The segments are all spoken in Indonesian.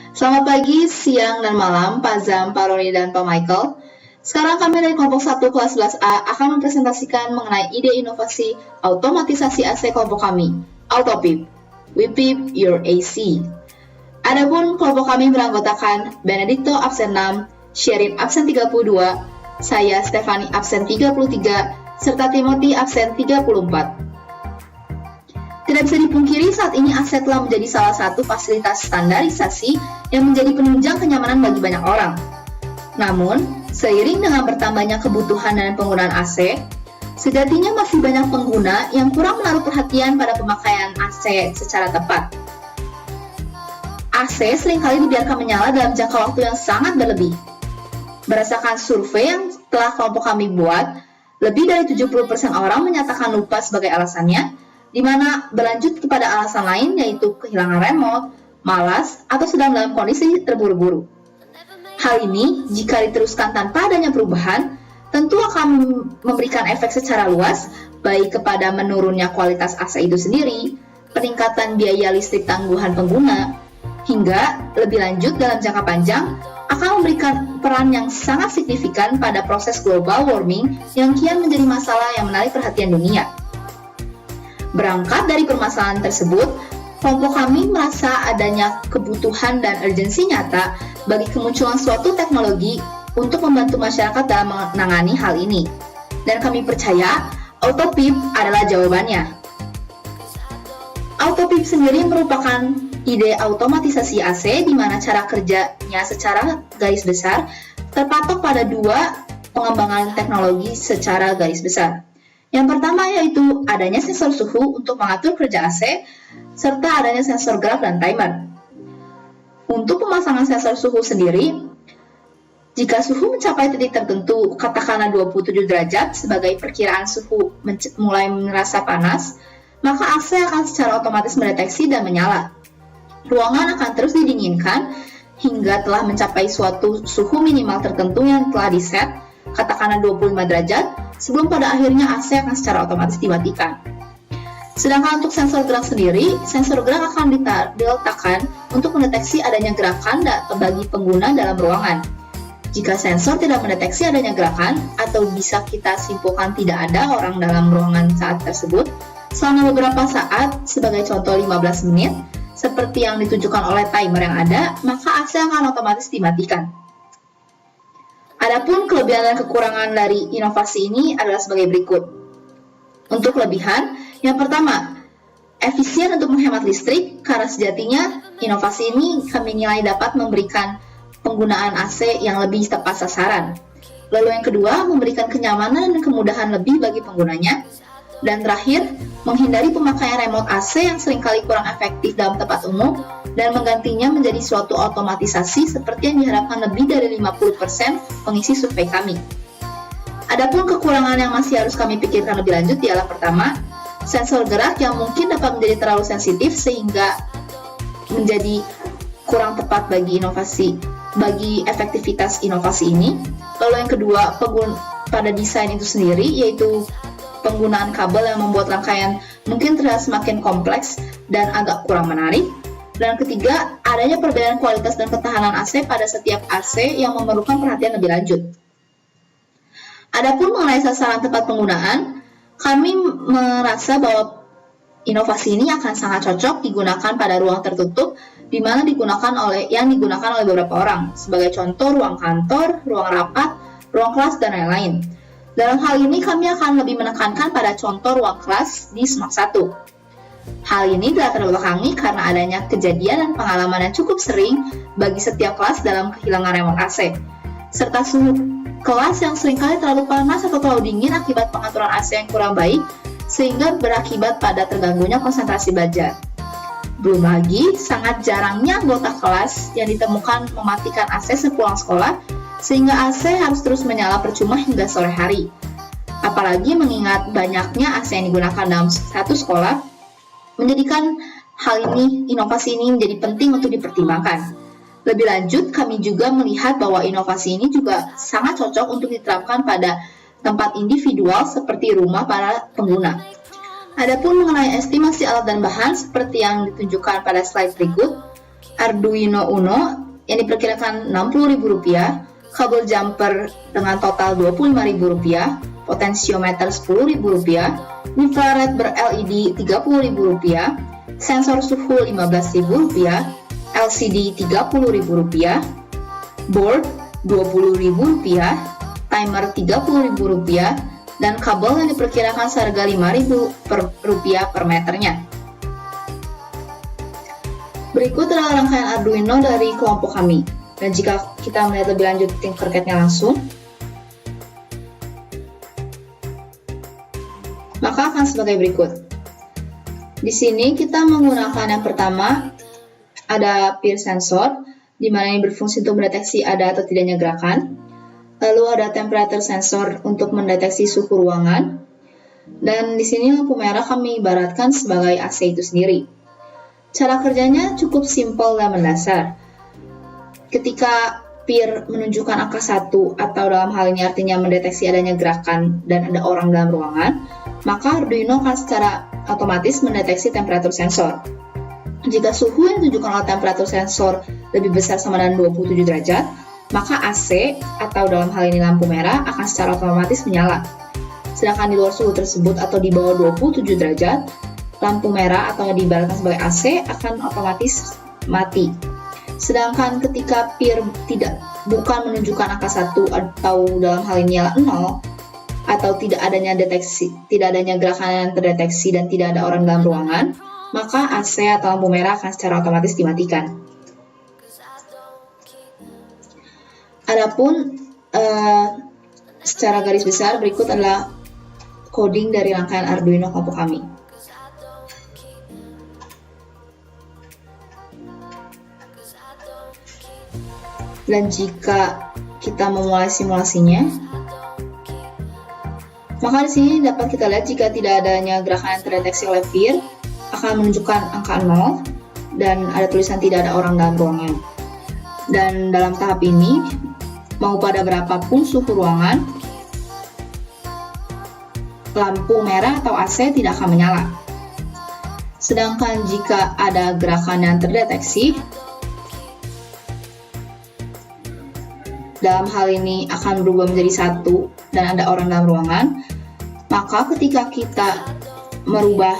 Selamat pagi, siang, dan malam, Pak Zam, Pak Roni, dan Pak Michael. Sekarang kami dari kelompok 1 kelas 11A akan mempresentasikan mengenai ide inovasi otomatisasi AC kelompok kami, AutoPIP. We PIP your AC. Adapun kelompok kami beranggotakan Benedicto absen 6, Sherin absen 32, saya Stefani absen 33, serta Timothy absen 34. Tidak bisa dipungkiri saat ini AC telah menjadi salah satu fasilitas standarisasi yang menjadi penunjang kenyamanan bagi banyak orang. Namun, seiring dengan bertambahnya kebutuhan dan penggunaan AC, sejatinya masih banyak pengguna yang kurang menaruh perhatian pada pemakaian AC secara tepat. AC seringkali dibiarkan menyala dalam jangka waktu yang sangat berlebih. Berdasarkan survei yang telah kelompok kami buat, lebih dari 70% orang menyatakan lupa sebagai alasannya, di mana berlanjut kepada alasan lain yaitu kehilangan remote, malas, atau sedang dalam kondisi terburu-buru. Hal ini, jika diteruskan tanpa adanya perubahan, tentu akan memberikan efek secara luas, baik kepada menurunnya kualitas AC itu sendiri, peningkatan biaya listrik tangguhan pengguna, hingga lebih lanjut dalam jangka panjang, akan memberikan peran yang sangat signifikan pada proses global warming yang kian menjadi masalah yang menarik perhatian dunia. Berangkat dari permasalahan tersebut, kelompok kami merasa adanya kebutuhan dan urgensi nyata bagi kemunculan suatu teknologi untuk membantu masyarakat dalam menangani hal ini. Dan kami percaya AutoPIP adalah jawabannya. AutoPIP sendiri merupakan ide otomatisasi AC di mana cara kerjanya secara garis besar terpatok pada dua pengembangan teknologi secara garis besar. Yang pertama yaitu adanya sensor suhu untuk mengatur kerja AC, serta adanya sensor gerak dan timer. Untuk pemasangan sensor suhu sendiri, jika suhu mencapai titik tertentu, katakanlah 27 derajat sebagai perkiraan suhu mulai merasa panas, maka AC akan secara otomatis mendeteksi dan menyala. Ruangan akan terus didinginkan hingga telah mencapai suatu suhu minimal tertentu yang telah diset, katakanlah 25 derajat, sebelum pada akhirnya AC akan secara otomatis dimatikan. Sedangkan untuk sensor gerak sendiri, sensor gerak akan diletakkan untuk mendeteksi adanya gerakan bagi pengguna dalam ruangan. Jika sensor tidak mendeteksi adanya gerakan, atau bisa kita simpulkan tidak ada orang dalam ruangan saat tersebut, selama beberapa saat, sebagai contoh 15 menit, seperti yang ditunjukkan oleh timer yang ada, maka AC akan otomatis dimatikan. Adapun kelebihan dan kekurangan dari inovasi ini adalah sebagai berikut. Untuk kelebihan, yang pertama, efisien untuk menghemat listrik karena sejatinya inovasi ini kami nilai dapat memberikan penggunaan AC yang lebih tepat sasaran. Lalu yang kedua, memberikan kenyamanan dan kemudahan lebih bagi penggunanya. Dan terakhir, menghindari pemakaian remote AC yang seringkali kurang efektif dalam tempat umum dan menggantinya menjadi suatu otomatisasi seperti yang diharapkan lebih dari 50% pengisi survei kami. Adapun kekurangan yang masih harus kami pikirkan lebih lanjut ialah pertama, sensor gerak yang mungkin dapat menjadi terlalu sensitif sehingga menjadi kurang tepat bagi efektivitas inovasi ini. Lalu yang kedua, pada desain itu sendiri, yaitu penggunaan kabel yang membuat rangkaian mungkin terlihat semakin kompleks dan agak kurang menarik. Dan ketiga, adanya perbedaan kualitas dan ketahanan AC pada setiap AC yang memerlukan perhatian lebih lanjut. Adapun mengenai sasaran tempat penggunaan, kami merasa bahwa inovasi ini akan sangat cocok digunakan pada ruang tertutup di mana digunakan oleh beberapa orang. Sebagai contoh, ruang kantor, ruang rapat, ruang kelas, dan lain-lain. Dalam hal ini, kami akan lebih menekankan pada contoh ruang kelas di SMAK 1. Hal ini dilatar belakangi karena adanya kejadian dan pengalaman yang cukup sering bagi setiap kelas dalam kehilangan remote AC, serta suhu kelas yang seringkali terlalu panas atau terlalu dingin akibat pengaturan AC yang kurang baik, sehingga berakibat pada terganggunya konsentrasi belajar. Belum lagi, sangat jarangnya anggota kelas yang ditemukan mematikan AC sepulang sekolah, sehingga AC harus terus menyala percuma hingga sore hari. Apalagi mengingat banyaknya AC yang digunakan dalam satu sekolah, menjadikan inovasi ini menjadi penting untuk dipertimbangkan. Lebih lanjut, kami juga melihat bahwa inovasi ini juga sangat cocok untuk diterapkan pada tempat individual seperti rumah para pengguna. Adapun mengenai estimasi alat dan bahan seperti yang ditunjukkan pada slide berikut, Arduino Uno yang diperkirakan Rp60.000, kabel jumper dengan total Rp25.000, potensiometer Rp10.000, infrared ber-LED Rp30.000, sensor suhu Rp15.000, LCD Rp30.000, board Rp20.000, timer Rp30.000, dan kabel yang diperkirakan seharga Rp5.000 per meternya. Berikut adalah rangkaian Arduino dari kelompok kami. Dan jika kita melihat lebih lanjut Tinkercad-nya langsung, maka akan sebagai berikut. Di sini kita menggunakan yang pertama, ada peer sensor, di mana ini berfungsi untuk mendeteksi ada atau tidaknya gerakan. Lalu ada temperature sensor untuk mendeteksi suhu ruangan. Dan di sini lampu merah kami ibaratkan sebagai AC itu sendiri. Cara kerjanya cukup simpel dan mendasar. Ketika peer menunjukkan angka 1 atau dalam hal ini artinya mendeteksi adanya gerakan dan ada orang dalam ruangan, maka Arduino akan secara otomatis mendeteksi temperatur sensor. Jika suhu yang ditunjukkan oleh temperatur sensor lebih besar sama dengan 27 derajat, maka AC atau dalam hal ini lampu merah akan secara otomatis menyala. Sedangkan di luar suhu tersebut atau di bawah 27 derajat, lampu merah atau yang diibaratkan sebagai AC akan otomatis mati. Sedangkan ketika peer bukan menunjukkan angka 1 atau dalam hal ini nyala 0, atau tidak adanya gerakan yang terdeteksi dan tidak ada orang dalam ruangan, maka AC atau lampu merah akan secara otomatis dimatikan. Adapun secara garis besar berikut adalah coding dari rangkaian Arduino kelompok kami. Dan jika kita memulai simulasinya, maka di sini dapat kita lihat jika tidak adanya gerakan yang terdeteksi oleh peer akan menunjukkan angka 0 dan ada tulisan tidak ada orang dalam ruangan. Dan dalam tahap ini, mau pada berapapun suhu ruangan, lampu merah atau AC tidak akan menyala. Sedangkan jika ada gerakan yang terdeteksi, dalam hal ini akan berubah menjadi 1 dan ada orang dalam ruangan, maka ketika kita merubah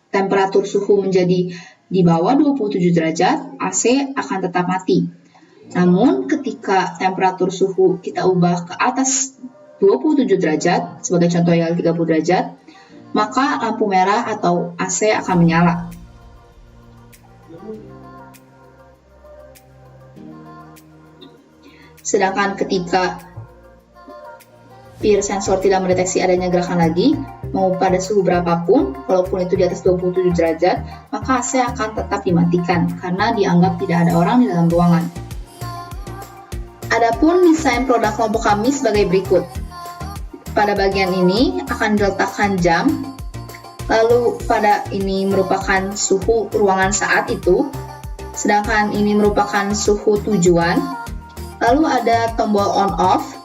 temperatur suhu menjadi di bawah 27 derajat, AC akan tetap mati. Namun ketika temperatur suhu kita ubah ke atas 27 derajat, sebagai contoh yang 30 derajat, maka lampu merah atau AC akan menyala. Sedangkan ketika peer sensor tidak mendeteksi adanya gerakan lagi, mau pada suhu berapapun, walaupun itu di atas 27 derajat, maka AC akan tetap dimatikan karena dianggap tidak ada orang di dalam ruangan. Adapun desain produk kelompok kami sebagai berikut. Pada bagian ini akan diletakkan jam, lalu pada ini merupakan suhu ruangan saat itu, sedangkan ini merupakan suhu tujuan. Lalu ada tombol on-off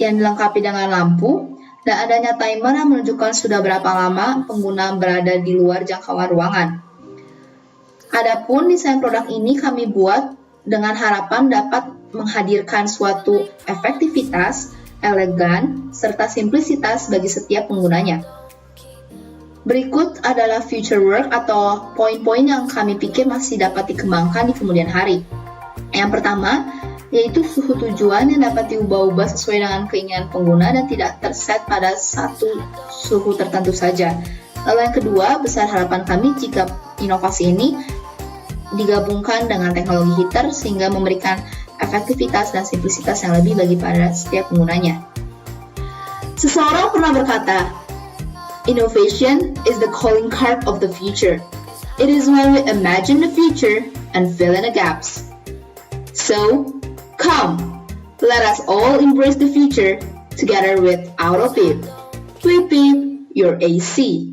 yang dilengkapi dengan lampu, dan adanya timer yang menunjukkan sudah berapa lama pengguna berada di luar jangkauan ruangan. Adapun desain produk ini kami buat dengan harapan dapat menghadirkan suatu efektivitas, elegan, serta simplisitas bagi setiap penggunanya. Berikut adalah future work atau poin-poin yang kami pikir masih dapat dikembangkan di kemudian hari. Yang pertama, yaitu suhu tujuan yang dapat diubah-ubah sesuai dengan keinginan pengguna dan tidak terset pada satu suhu tertentu saja. Lalu yang kedua, besar harapan kami jika inovasi ini digabungkan dengan teknologi heater sehingga memberikan efektivitas dan simplisitas yang lebih bagi pada setiap penggunanya. Seseorang pernah berkata, "Innovation is the calling card of the future. It is when we imagine the future and fill in the gaps." So, come, let us all embrace the future together with Out of It. Whip your AC.